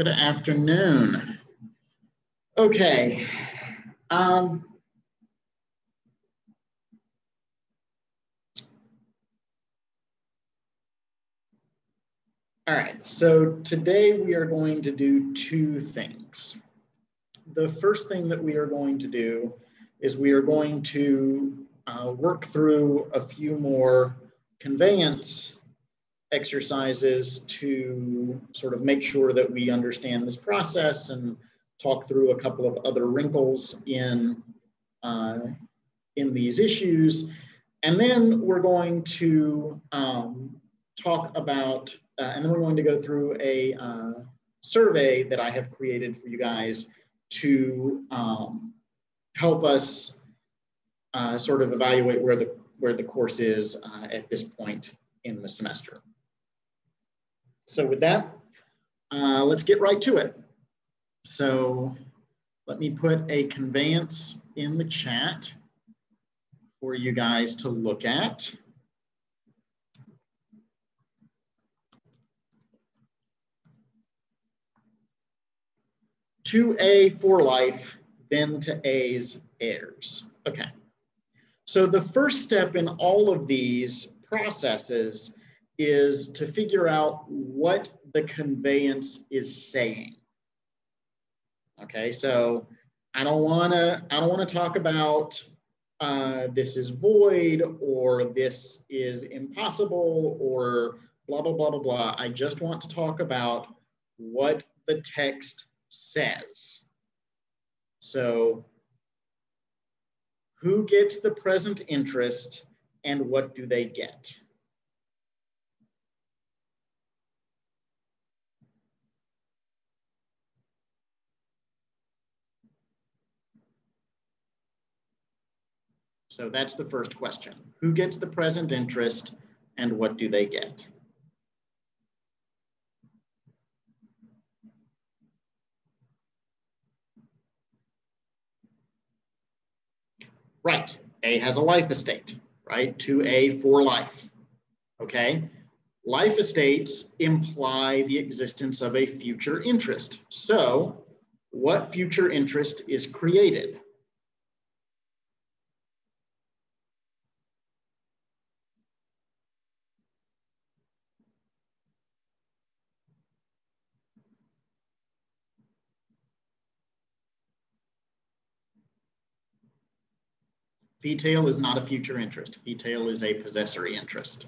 Good afternoon. Okay. All right, so today we are going to do two things. The first thing that we are going to do is we are going to work through a few more conveyance exercises to sort of make sure that we understand this process and talk through a couple of other wrinkles in these issues. And then we're going to talk about, and then we're going to go through a survey that I have created for you guys to help us sort of evaluate where the course is at this point in the semester. So with that, let's get right to it. So let me put a conveyance in the chat for you guys to look at. To A for life, then to A's heirs. Okay. So the first step in all of these processes is to figure out what the conveyance is saying. Okay, so I don't want to talk about this is void or this is impossible or blah blah blah blah blah. I just want to talk about what the text says. So, who gets the present interest and what do they get? So that's the first question. Who gets the present interest and what do they get? Right, A has a life estate, right? To A for life, okay? Life estates imply the existence of a future interest. So what future interest is created? Fee tail is not a future interest. Fee tail is a possessory interest.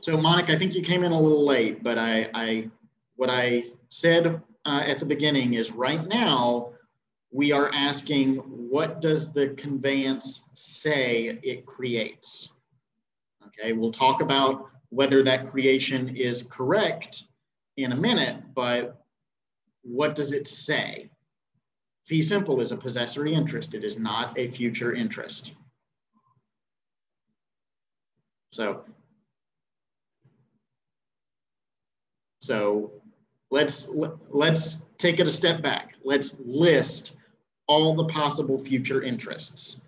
So Monica, I think you came in a little late, but what I said at the beginning is right now, we are asking, what does the conveyance say it creates? Okay, we'll talk about whether that creation is correct in a minute, but what does it say? Fee simple is a possessory interest. It is not a future interest. So let's take it a step back. Let's list all the possible future interests.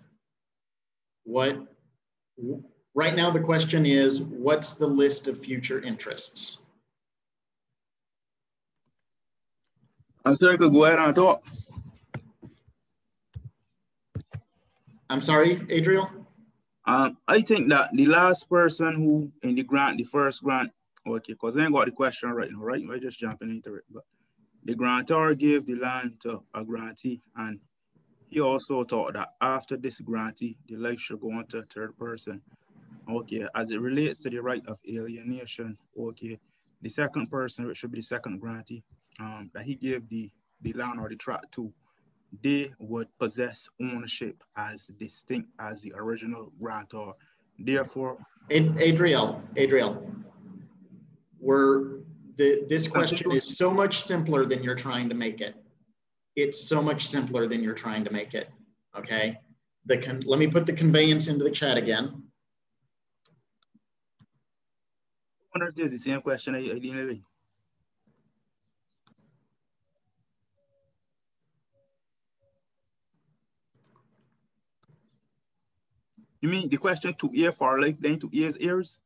Right now the question is, what's the list of future interests? I'm sorry, could go ahead and talk. I'm sorry, Adriel? I think that the last person who in the first grant, okay, because I ain't got the question right now, right? We're just jumping into it. But the grantor gave the land to a grantee, and he also thought that after this grantee, the life should go on to a third person. Okay, as it relates to the right of alienation, okay, the second person, which should be the second grantee, that he gave the land or the tract to, they would possess ownership as distinct as the original grantor. Therefore, Adriel, this question is so much simpler than you're trying to make it. It's so much simpler than you're trying to make it, okay? Let me put the conveyance into the chat again. wonder if there's the same question I didn't with. You mean the question to ear for life, then to ears ears?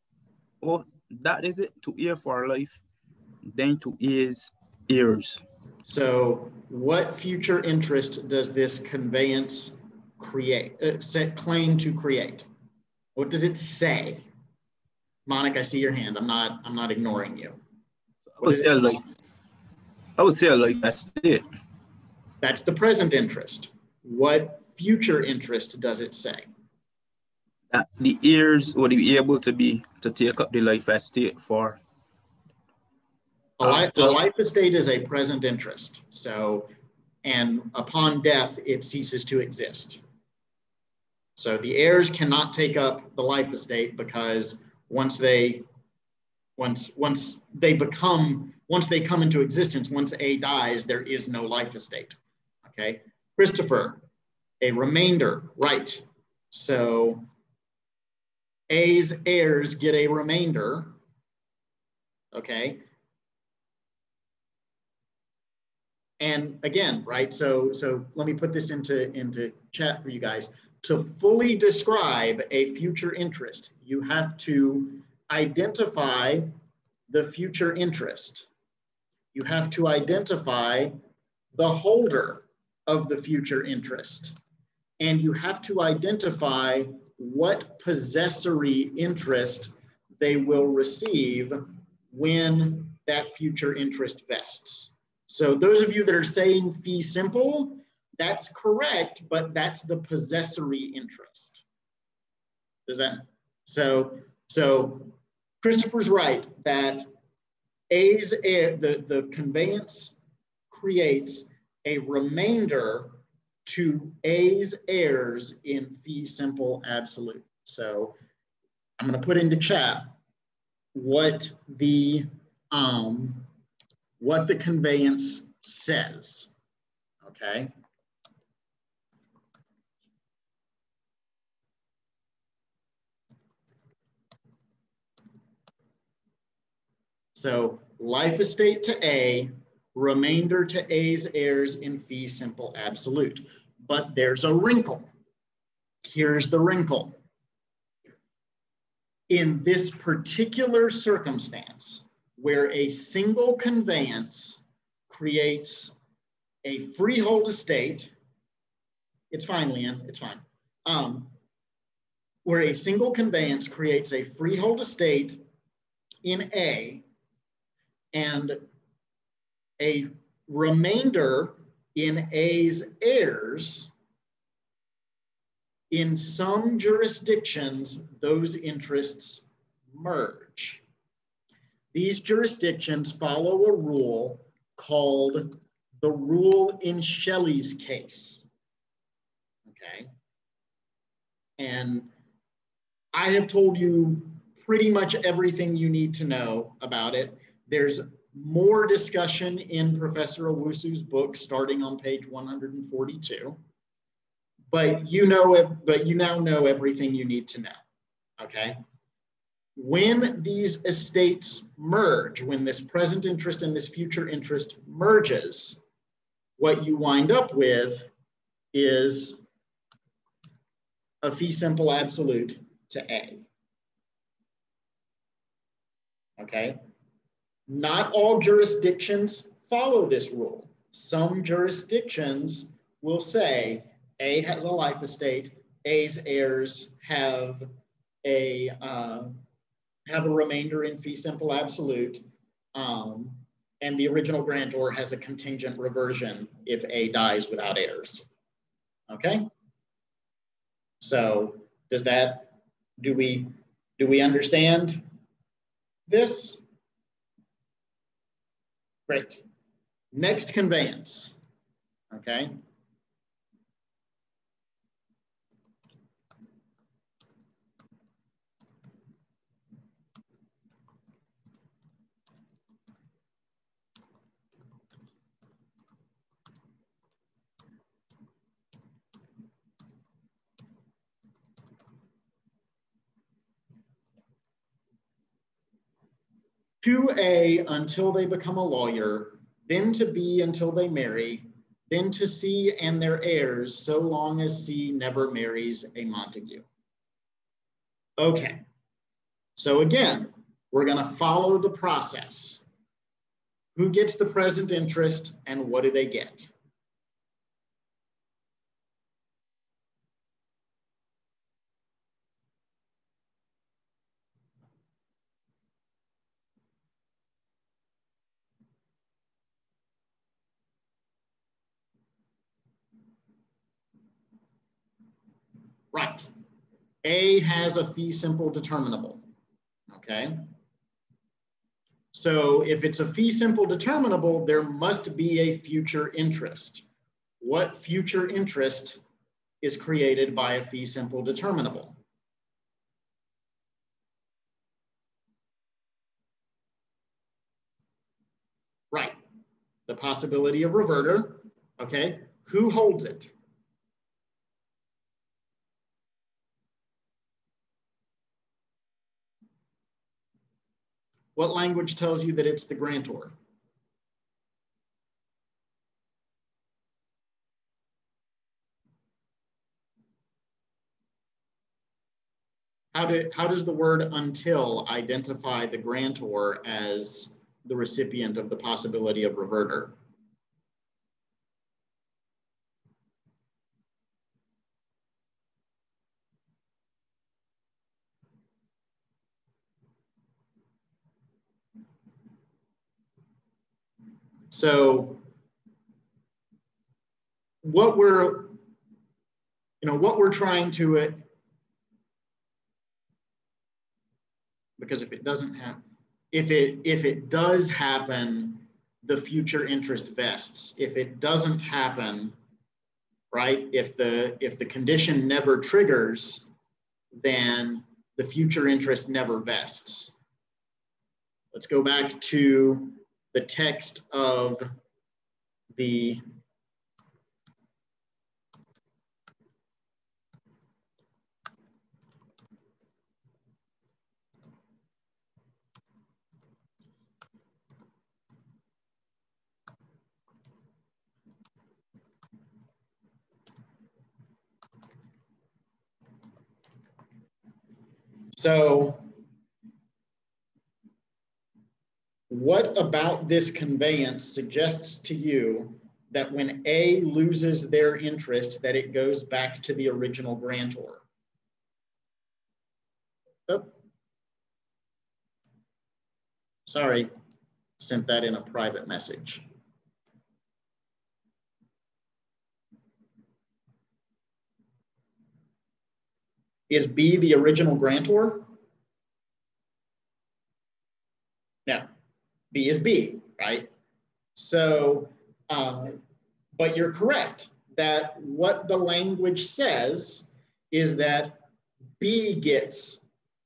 Oh, that is it, to ear for life, then to ears ears. So what future interest does this conveyance create, claim to create? What does it say? Monica, I see your hand. I'm not ignoring you. I would say life estate. That's the present interest. What future interest does it say? That the heirs would be able to take up the life estate for. A life estate is a present interest. So, and upon death, it ceases to exist. So the heirs cannot take up the life estate because once they come into existence, once A dies, there is no life estate. Okay, Christopher, a remainder, right? So A's heirs get a remainder. Okay. And again, right? So let me put this into chat for you guys. To fully describe a future interest, you have to identify the future interest. You have to identify the holder of the future interest. And you have to identify what possessory interest they will receive when that future interest vests. So those of you that are saying fee simple, that's correct, but that's the possessory interest. Does that? So Christopher's right that A's heir, the conveyance creates a remainder to A's heirs in fee simple absolute. So I'm going to put into chat what the conveyance says. Okay. So life estate to A, remainder to A's heirs in fee simple absolute. But there's a wrinkle. Here's the wrinkle. In this particular circumstance, where a single conveyance creates a freehold estate, it's fine, Leanne, it's fine. Where a single conveyance creates a freehold estate in A and a remainder in A's heirs, in some jurisdictions, those interests merge. These jurisdictions follow a rule called the rule in Shelley's case. Okay. And I have told you pretty much everything you need to know about it. There's more discussion in Professor Owusu's book starting on page 142. But you now know everything you need to know. Okay. When these estates merge, when this present interest and this future interest merges, what you wind up with is a fee simple absolute to A. Okay. Not all jurisdictions follow this rule. Some jurisdictions will say A has a life estate, A's heirs have a remainder in fee simple absolute, and the original grantor has a contingent reversion if A dies without heirs. Okay. So do we understand this? Great. Next conveyance. Okay. to A until they become a lawyer, then to B until they marry, then to C and their heirs, so long as C never marries a Montague. Okay, so again, we're going to follow the process. Who gets the present interest and what do they get? Right. A has a fee simple determinable. Okay. So if it's a fee simple determinable, there must be a future interest. What future interest is created by a fee simple determinable? Right. The possibility of reverter. Okay. Who holds it? What language tells you that it's the grantor? How does the word until identify the grantor as the recipient of the possibility of reverter? So what we're trying to, because if it doesn't happen, if it does happen, the future interest vests. If it doesn't happen, right? If the condition never triggers, then the future interest never vests. Let's go back to the text of the So what about this conveyance suggests to you that when A loses their interest, that it goes back to the original grantor? Oh, sorry, sent that in a private message. Is B the original grantor? No, B is B, right? So, but you're correct that what the language says is that B gets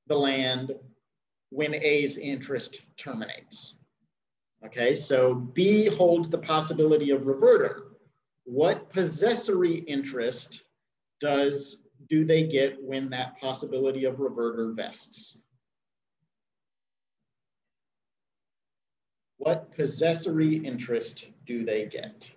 the land when A's interest terminates. Okay, so B holds the possibility of reverter. What possessory interest do they get when that possibility of reverter vests? What possessory interest do they get?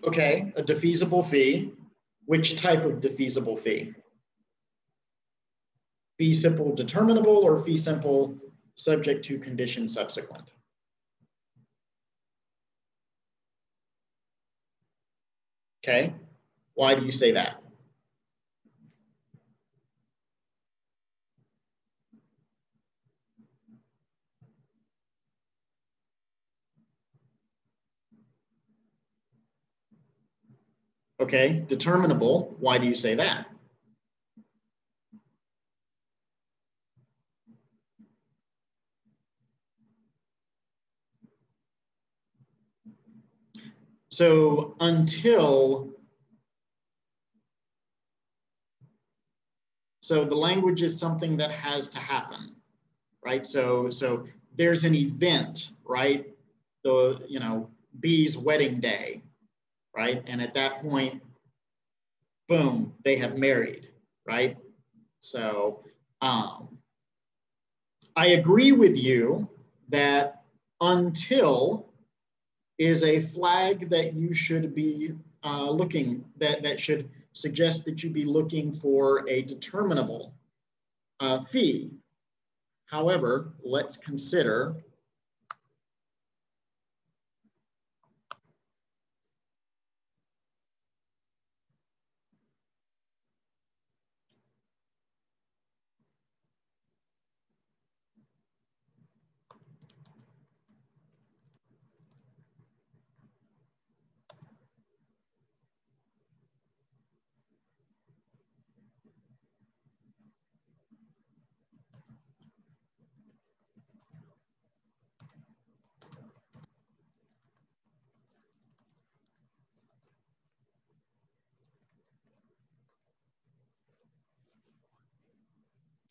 Okay, a defeasible fee. Which type of defeasible fee? Fee simple determinable or fee simple subject to condition subsequent? Okay, why do you say that? Okay, determinable, why do you say that? So until, so the language is something that has to happen, right? So there's an event, right? The, you know, B's wedding day, right? And at that point, boom, they have married, right? So I agree with you that until is a flag that you should be looking, that should suggest that you be looking for a determinable fee. However, let's consider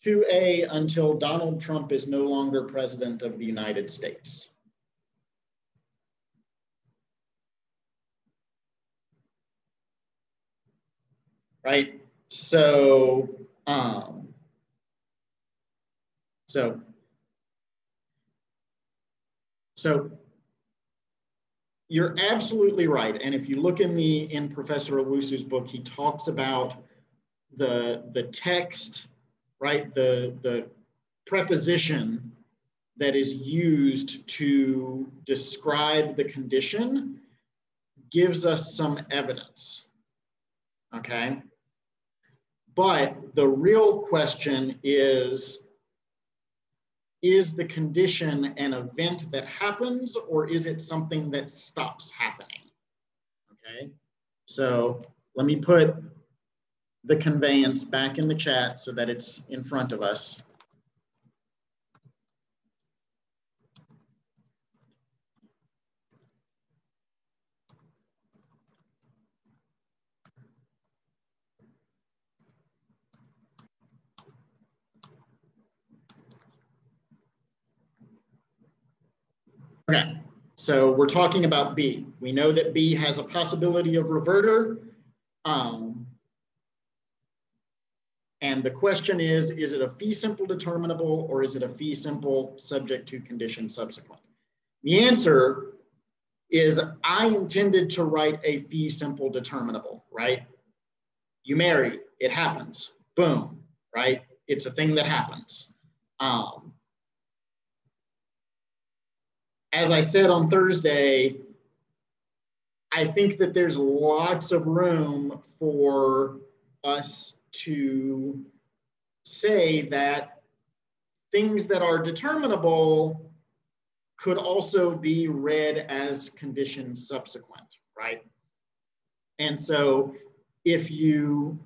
to A until Donald Trump is no longer president of the United States. Right? So, so you're absolutely right. And if you look in Professor Owusu's book, he talks about the text, right? The preposition that is used to describe the condition gives us some evidence, okay? But the real question is the condition an event that happens or is it something that stops happening, okay? So let me put the conveyance back in the chat so that it's in front of us. Okay, so we're talking about B. We know that B has a possibility of reverter. And the question is it a fee simple determinable or is it a fee simple subject to condition subsequent? The answer is I intended to write a fee simple determinable, right? You marry, it happens, boom, right? It's a thing that happens. As I said on Thursday, I think that there's lots of room for us to say that things that are determinable could also be read as condition subsequent, right? And so if you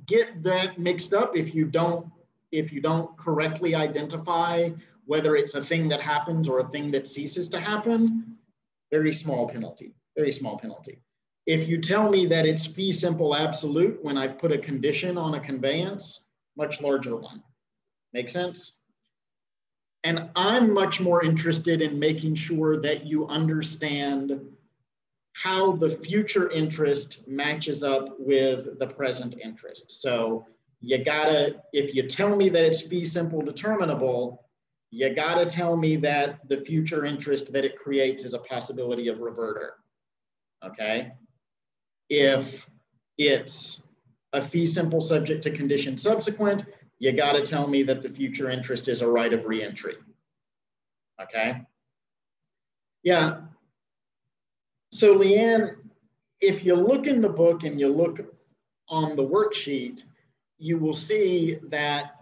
get that mixed up, if you don't correctly identify whether it's a thing that happens or a thing that ceases to happen, very small penalty, very small penalty. If you tell me that it's fee simple absolute when I've put a condition on a conveyance, much larger one. Make sense? And I'm much more interested in making sure that you understand how the future interest matches up with the present interest. So you gotta, if you tell me that it's fee simple determinable, you got to tell me that the future interest that it creates is a possibility of reverter. Okay. If it's a fee simple subject to condition subsequent, you got to tell me that the future interest is a right of reentry. Okay. Yeah. So Leanne, if you look in the book and you look on the worksheet, you will see that,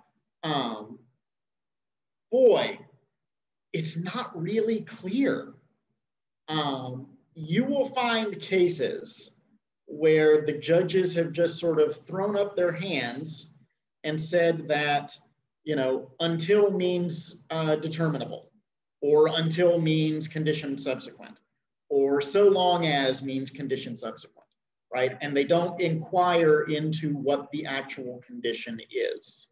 boy, it's not really clear. You will find cases where the judges have just sort of thrown up their hands and said that, you know, until means determinable, or until means condition subsequent, or so long as means condition subsequent, right? And they don't inquire into what the actual condition is.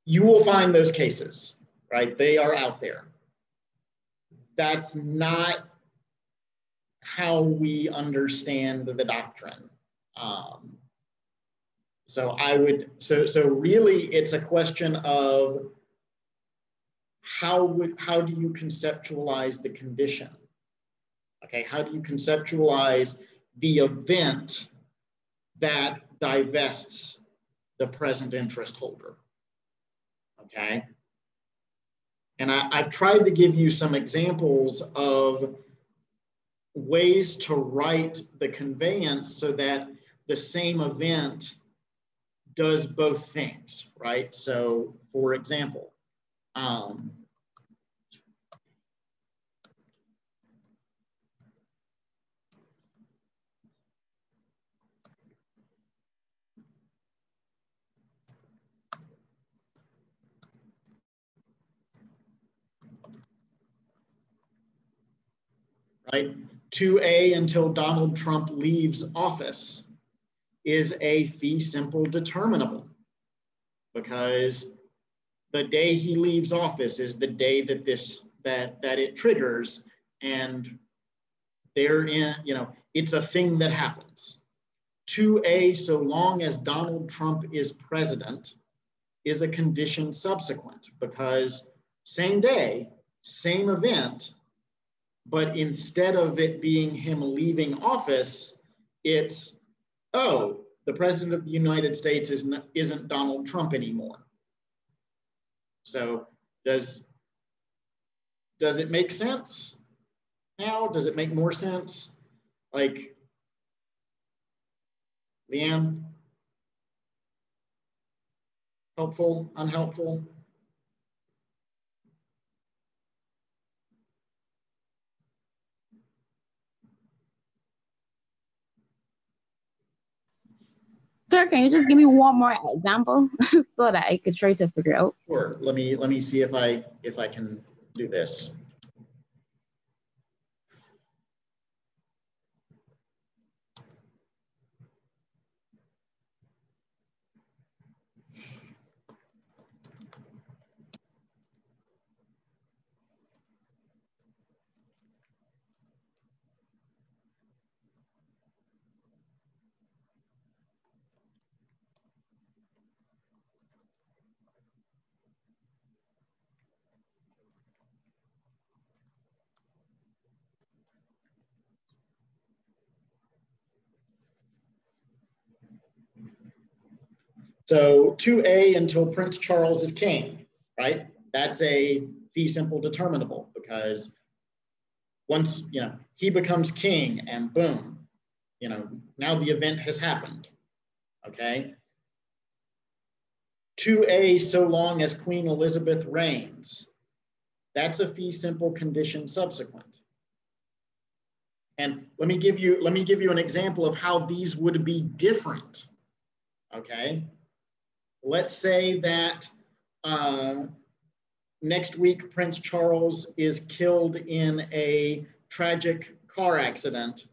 You will find those cases, right? They are out there. That's not how we understand the doctrine. So really it's a question of how do you conceptualize the condition? Okay, how do you conceptualize the event that divests the present interest holder? Okay. And I've tried to give you some examples of ways to write the conveyance so that the same event does both things, right? So for example, right? 2A until Donald Trump leaves office is a fee simple determinable, because the day he leaves office is the day that that it triggers, and therein, you know, it's a thing that happens. 2A, so long as Donald Trump is president, is a condition subsequent, because same day, same event, but instead of it being him leaving office, it's, oh, the president of the United States isn't Donald Trump anymore. So does it make sense now? Does it make more sense? Like, Leanne? Helpful, unhelpful? Sir, can you just give me one more example so that I could try to figure out? Sure. Let me see if I can do this. So 2A until Prince Charles is king, right? That's a fee simple determinable, because once, you know, he becomes king and boom, you know, now the event has happened, okay? 2A, so long as Queen Elizabeth reigns, that's a fee simple condition subsequent. And let me give you an example of how these would be different, okay? Let's say that next week Prince Charles is killed in a tragic car accident,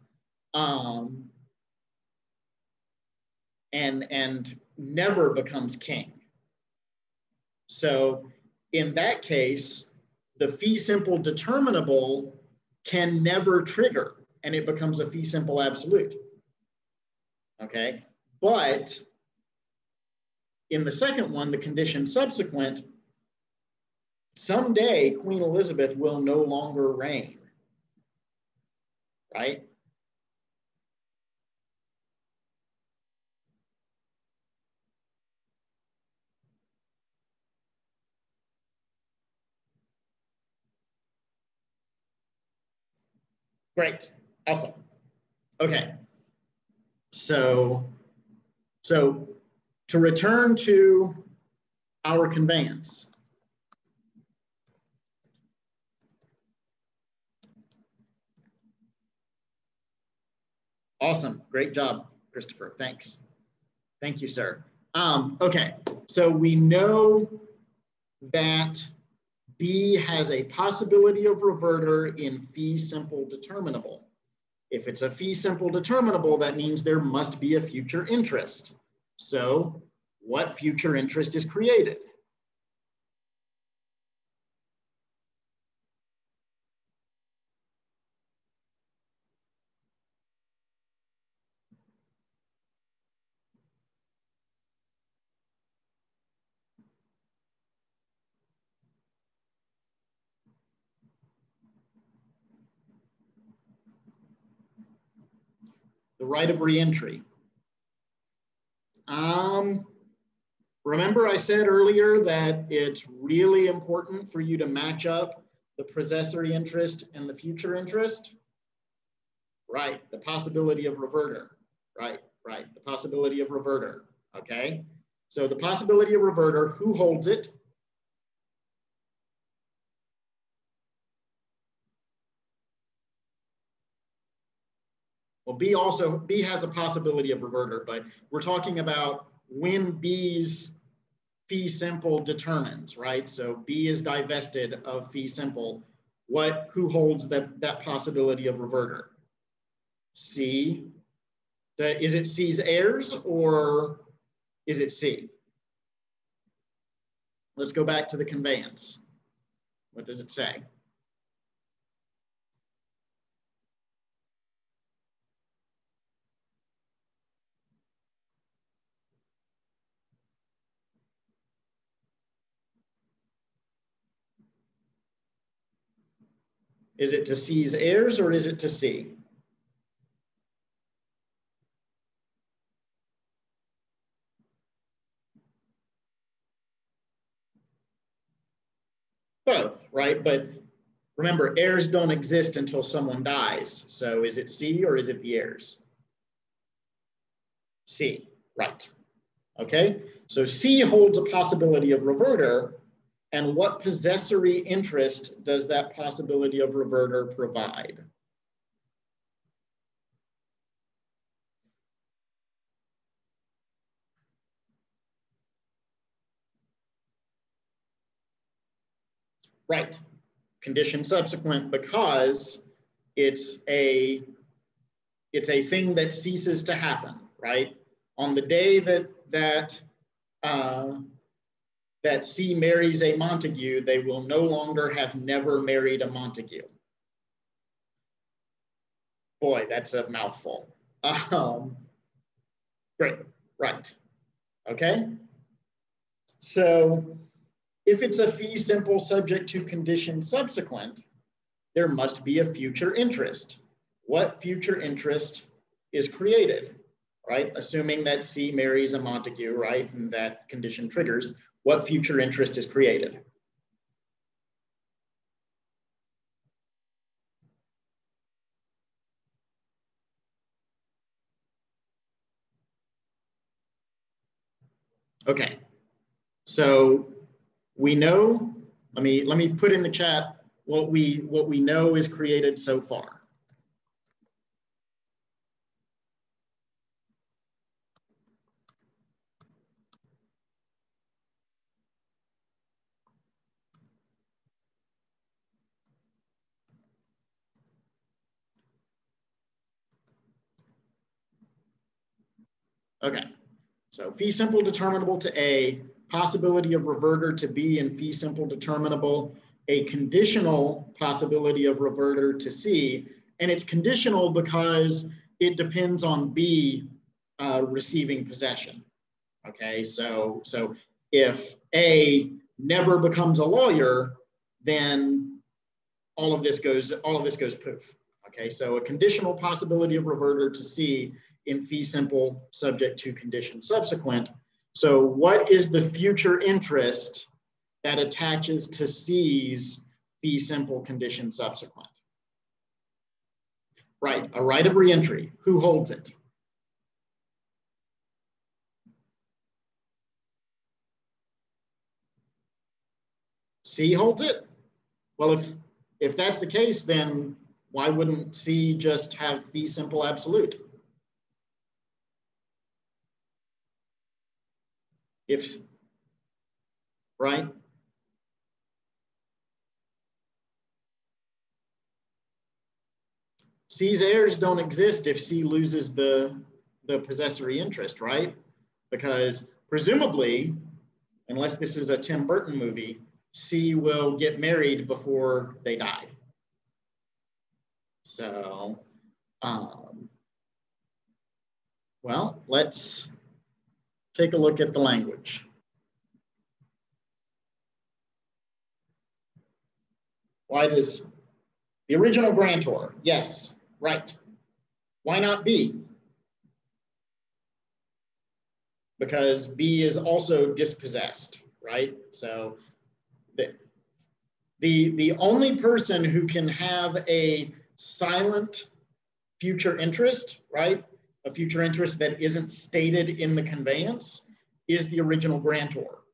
and never becomes king. So in that case, the fee simple determinable can never trigger, and it becomes a fee simple absolute. Okay, but In the second one, the condition subsequent, someday Queen Elizabeth will no longer reign, right? Great, awesome. Okay, so to return to our conveyance. Awesome, great job, Christopher, thanks. Thank you, sir. Okay, so we know that B has a possibility of reverter in fee simple determinable. If it's a fee simple determinable, that means there must be a future interest. So what future interest is created? The right of reentry. Remember I said earlier that it's really important for you to match up the possessory interest and the future interest? Right, the possibility of reverter. Right, the possibility of reverter, okay? So the possibility of reverter, who holds it? Well, B has a possibility of reverter, but we're talking about when B's fee simple determines, right? So B is divested of fee simple. Who holds that possibility of reverter? C. Is it C's heirs or is it C? Let's go back to the conveyance. What does it say? Is it to C's heirs or is it to C? Both, right? But remember, heirs don't exist until someone dies. So is it C or is it the heirs? C, right. Okay, so C holds a possibility of reverter, and what possessory interest does that possibility of reverter provide? Right, condition subsequent, because it's a thing that ceases to happen, right? On the day that C marries a Montague, they will no longer have never married a Montague. Boy, that's a mouthful. Great, right, okay? So if it's a fee simple subject to condition subsequent, there must be a future interest. What future interest is created, right? Assuming that C marries a Montague, right? And that condition triggers, what future interest is created? Okay, so we know, let me put in the chat what we know is created so far. Okay, so fee simple determinable to A, possibility of reverter to B and fee simple determinable, a conditional possibility of reverter to C, and it's conditional because it depends on B receiving possession. Okay, so if A never becomes a lawyer, then all of this goes poof. Okay, so a conditional possibility of reverter to C in fee simple subject to condition subsequent. So what is the future interest that attaches to C's fee simple condition subsequent? Right, a right of reentry. Who holds it? C holds it? Well, if that's the case, then why wouldn't C just have fee simple absolute? If, right? C's heirs don't exist if C loses the possessory interest, right? Because presumably, unless this is a Tim Burton movie, C will get married before they die. So, well, let's take a look at the language. Why does the original grantor? Yes, right. Why not B? Because B is also dispossessed, right? So the only person who can have a silent future interest, right? A future interest that isn't stated in the conveyance is the original grantor,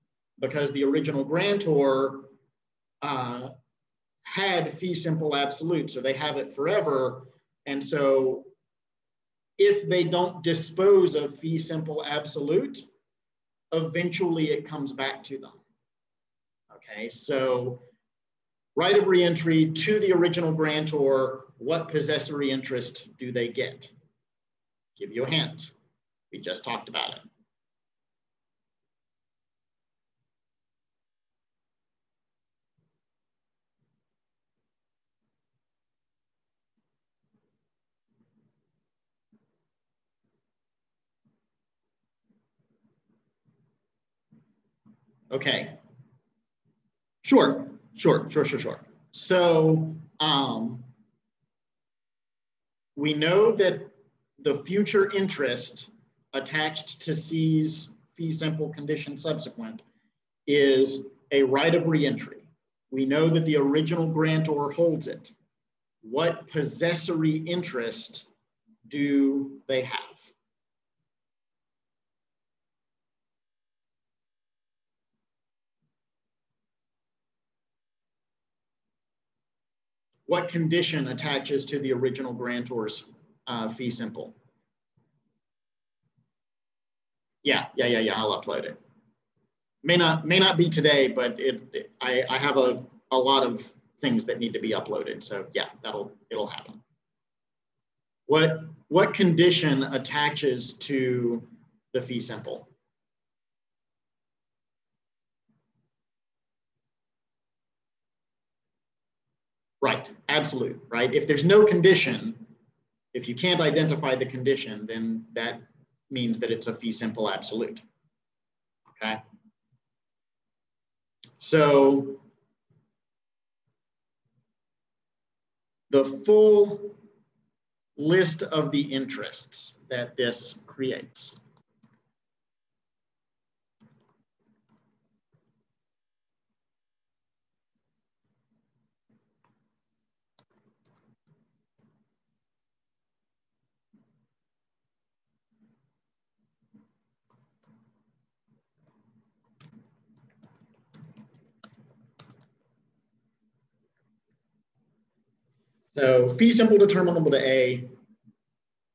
because the original grantor had fee simple absolute, so they have it forever. And so if they don't dispose of fee simple absolute, eventually it comes back to them. Okay, so right of reentry to the original grantor, what possessory interest do they get? Give you a hint. We just talked about it. Okay. Sure. So we know that the future interest attached to C's fee simple condition subsequent is a right of reentry. We know that the original grantor holds it. What possessory interest do they have? What condition attaches to the original grantor's fee simple? Yeah, I'll upload it. May not be today, but I have a lot of things that need to be uploaded. So yeah, it'll happen. What condition attaches to the fee simple? Right, absolute, right? If there's no condition, if you can't identify the condition, then that means that it's a fee simple absolute, okay? So the full list of the interests that this creates. So fee simple determinable to A,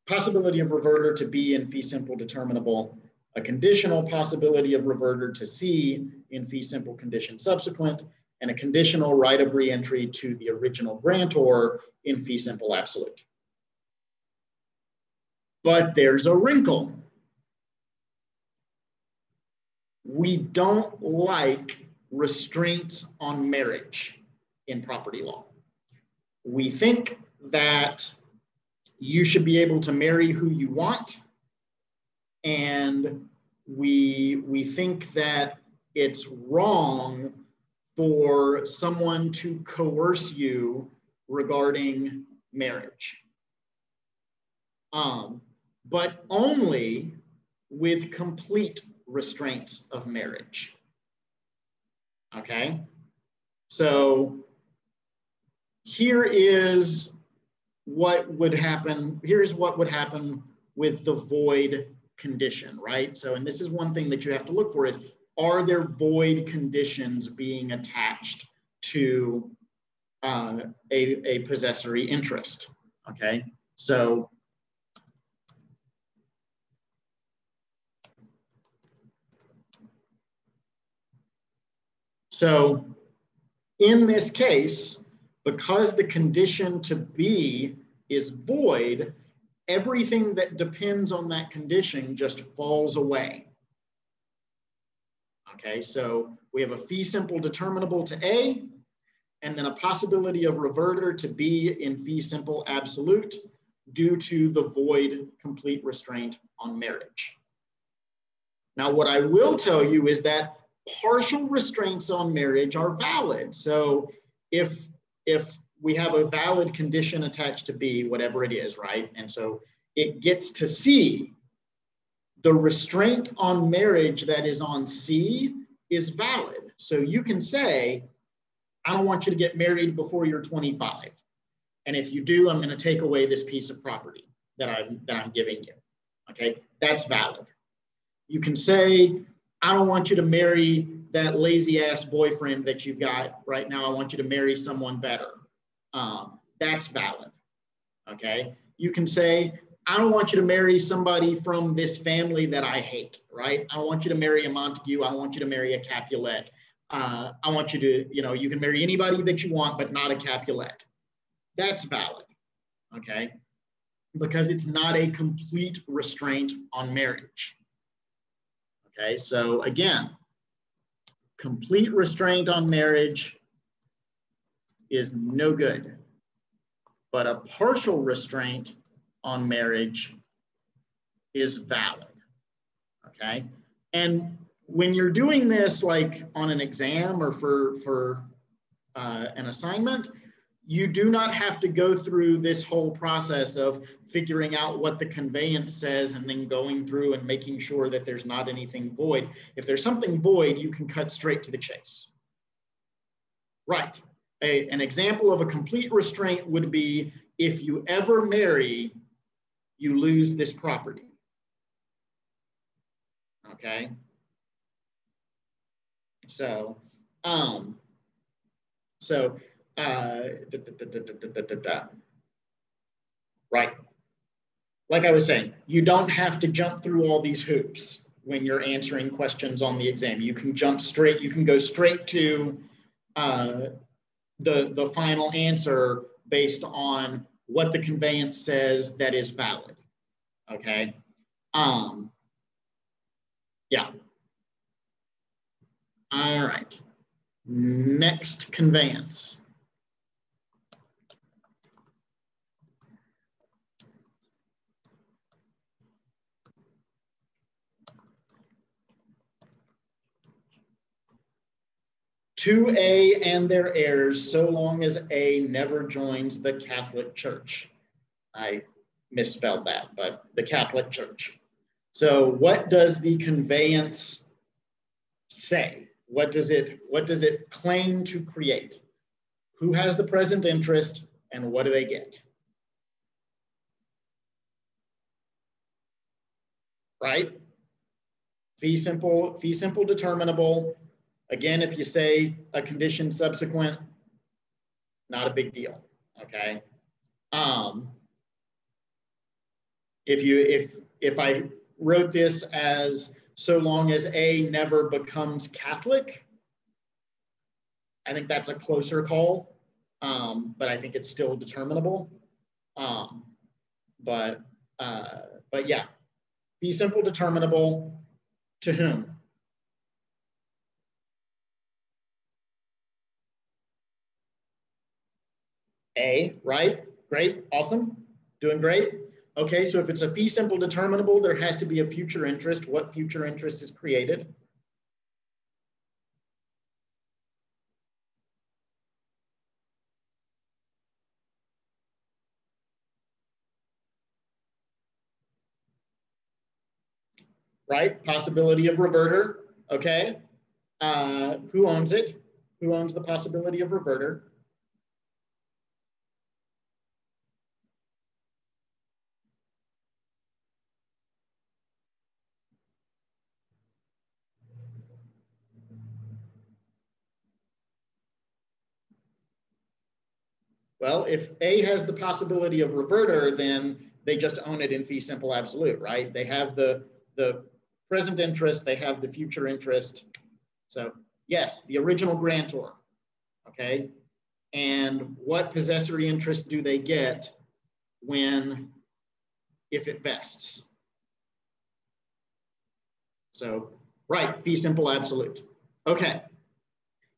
possibility of reverter to B in fee simple determinable, a conditional possibility of reverter to C in fee simple condition subsequent, and a conditional right of reentry to the original grantor in fee simple absolute. But there's a wrinkle. We don't like restraints on marriage in property law. We think that you should be able to marry who you want, and we think that it's wrong for someone to coerce you regarding marriage, but only with complete restraints of marriage. Okay, so here is what would happen. Here's what would happen with the void condition, right? So, and this is one thing that you have to look for is, are there void conditions being attached to a possessory interest? Okay, so in this case, because the condition to be is void, everything that depends on that condition just falls away. Okay, so we have a fee simple determinable to A, and then a possibility of reverter to B in fee simple absolute due to the void complete restraint on marriage. Now, what I will tell you is that partial restraints on marriage are valid. So if we have a valid condition attached to B, whatever it is, right? And so it gets to C, the restraint on marriage that is on C is valid. So you can say, I don't want you to get married before you're 25. And if you do, I'm going to take away this piece of property that I'm giving you. Okay, that's valid. You can say, I don't want you to marry that lazy ass boyfriend that you've got right now. I want you to marry someone better. That's valid. Okay, you can say, I don't want you to marry somebody from this family that I hate, right? I don't want you to marry a Montague. I don't want you to marry a Capulet. I want you to, you can marry anybody that you want, but not a Capulet. That's valid, okay? Because it's not a complete restraint on marriage. Okay, so again, complete restraint on marriage is no good, but a partial restraint on marriage is valid, okay? And when you're doing this like on an exam or for an assignment, you do not have to go through this whole process of figuring out what the conveyance says and then going through and making sure that there's not anything void. If there's something void, you can cut straight to the chase. Right. An example of a complete restraint would be, if you ever marry, you lose this property. Okay. So, right. Like I was saying, you don't have to jump through all these hoops when you're answering questions on the exam. You can jump straight, you can go straight to the final answer based on what the conveyance says that is valid. Okay. Yeah. All right. Next conveyance. To A and their heirs, so long as A never joins the Catholic Church. I misspelled that, but the Catholic Church. So what does the conveyance say? What does it claim to create? Who has the present interest and what do they get? Right? Fee simple determinable. Again, if you say a condition subsequent, not a big deal, okay? If I wrote this as so long as A never becomes Catholic, I think that's a closer call, but I think it's still determinable. But yeah, fee simple determinable to whom? A, right? Great, awesome, doing great. Okay, so if it's a fee simple determinable, there has to be a future interest. What future interest is created? Right, possibility of reverter, okay. Who owns it? Who owns the possibility of reverter? Well, if A has the possibility of reverter, then they just own it in fee simple absolute, right? They have the present interest, they have the future interest. So yes, the original grantor, okay? And what possessory interest do they get if it vests? So, right, fee simple absolute. Okay,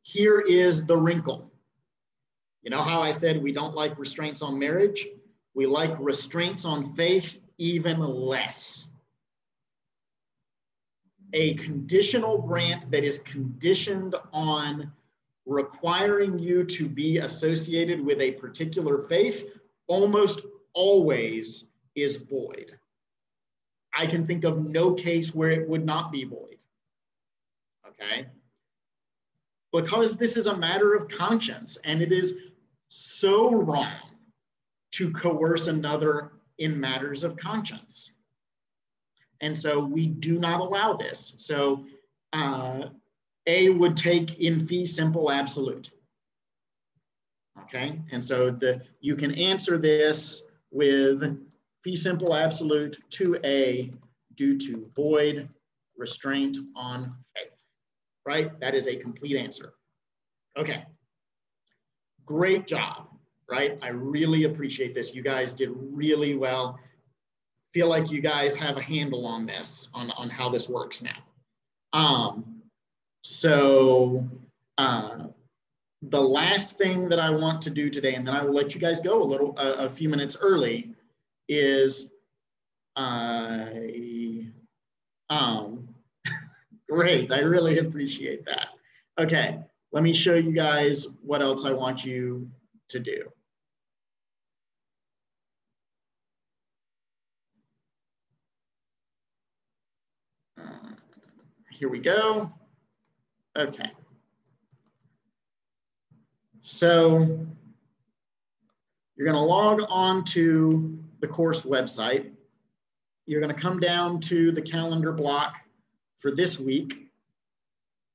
here is the wrinkle. You know how I said we don't like restraints on marriage? We like restraints on faith even less. A conditional grant that is conditioned on requiring you to be associated with a particular faith almost always is void. I can think of no case where it would not be void. Okay? Because this is a matter of conscience, and it is so wrong to coerce another in matters of conscience. And so we do not allow this. So A would take in fee simple absolute. Okay, and so you can answer this with fee simple absolute to A due to void restraint on faith, right? That is a complete answer. Okay, great job, right? I really appreciate this. You guys did really well. Feel like you guys have a handle on this, on how this works now. The last thing that I want to do today, and then I will let you guys go a few minutes early, is great. I really appreciate that. Okay, let me show you guys what else I want you to do. Here we go. Okay. So you're going to log on to the course website. You're going to come down to the calendar block for this week,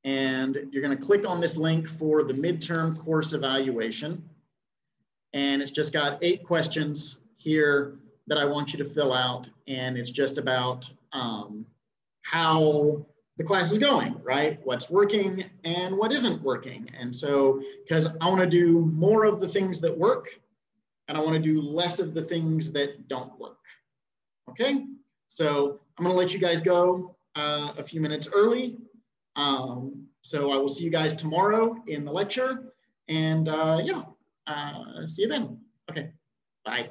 and you're going to click on this link for the midterm course evaluation. And it's just got 8 questions here that I want you to fill out. And it's just about how the class is going, right? What's working and what isn't working. And so, because I want to do more of the things that work, and I want to do less of the things that don't work. Okay, so I'm going to let you guys go a few minutes early. So I will see you guys tomorrow in the lecture, and yeah, see you then. Okay, bye.